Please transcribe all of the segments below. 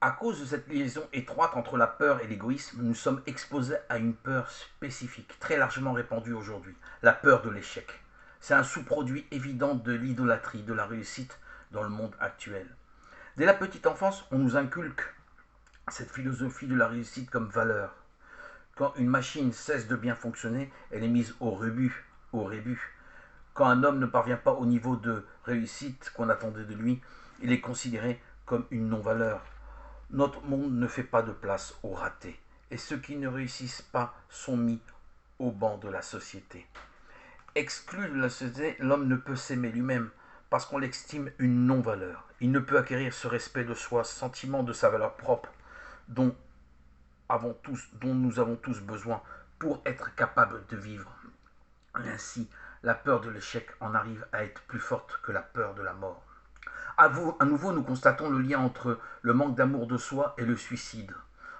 À cause de cette liaison étroite entre la peur et l'égoïsme, nous sommes exposés à une peur spécifique, très largement répandue aujourd'hui, la peur de l'échec. C'est un sous-produit évident de l'idolâtrie, de la réussite dans le monde actuel. Dès la petite enfance, on nous inculque cette philosophie de la réussite comme valeur. Quand une machine cesse de bien fonctionner, elle est mise au rebut, au rébut. Quand un homme ne parvient pas au niveau de réussite qu'on attendait de lui, il est considéré comme une non-valeur. Notre monde ne fait pas de place aux ratés, et ceux qui ne réussissent pas sont mis au banc de la société. Exclu de la société, l'homme ne peut s'aimer lui-même parce qu'on l'estime une non-valeur. Il ne peut acquérir ce respect de soi, ce sentiment de sa valeur propre dont, dont nous avons tous besoin pour être capables de vivre. Et ainsi, la peur de l'échec en arrive à être plus forte que la peur de la mort. À nouveau, nous constatons le lien entre le manque d'amour de soi et le suicide,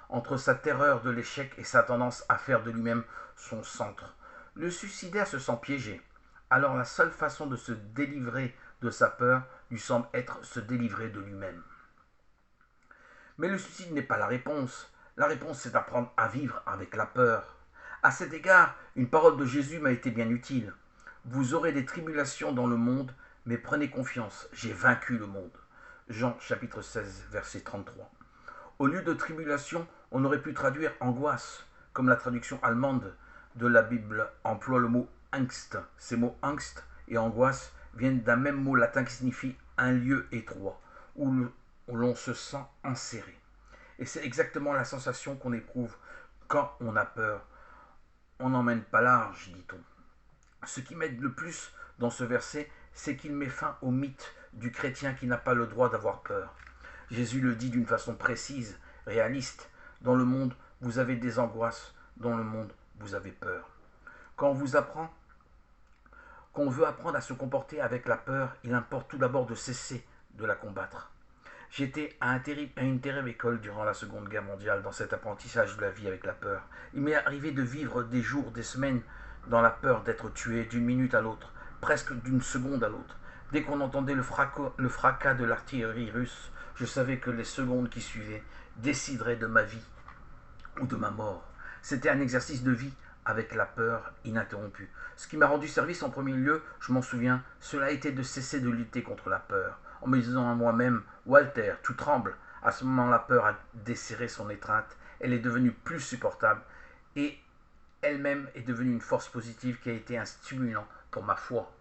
entre sa terreur de l'échec et sa tendance à faire de lui-même son centre. Le suicidaire se sent piégé. Alors la seule façon de se délivrer de sa peur lui semble être se délivrer de lui-même. Mais le suicide n'est pas la réponse. La réponse, c'est d'apprendre à vivre avec la peur. À cet égard, une parole de Jésus m'a été bien utile. Vous aurez des tribulations dans le monde, mais prenez confiance, j'ai vaincu le monde. Jean chapitre 16, verset 33. Au lieu de tribulation, on aurait pu traduire angoisse, comme la traduction allemande de la Bible emploie le mot Angst. Ces mots Angst et angoisse viennent d'un même mot latin qui signifie un lieu étroit, où l'on se sent enserré. Et c'est exactement la sensation qu'on éprouve quand on a peur. On n'emmène pas large, dit-on. Ce qui m'aide le plus dans ce verset, c'est qu'il met fin au mythe du chrétien qui n'a pas le droit d'avoir peur. Jésus le dit d'une façon précise, réaliste. Dans le monde, vous avez des angoisses. Dans le monde, vous avez peur. Quand on vous apprend qu'on veut apprendre à se comporter avec la peur, il importe tout d'abord de cesser de la combattre. J'étais à une terrible école durant la Seconde Guerre mondiale dans cet apprentissage de la vie avec la peur. Il m'est arrivé de vivre des jours, des semaines dans la peur d'être tué d'une minute à l'autre, presque d'une seconde à l'autre. Dès qu'on entendait le fracas de l'artillerie russe, je savais que les secondes qui suivaient décideraient de ma vie ou de ma mort. C'était un exercice de vie avec la peur ininterrompue. Ce qui m'a rendu service en premier lieu, je m'en souviens, cela a été de cesser de lutter contre la peur, en me disant à moi-même, Walter, tu trembles. À ce moment, la peur a desserré son étreinte, elle est devenue plus supportable, et elle-même est devenue une force positive qui a été un stimulant pour ma foi.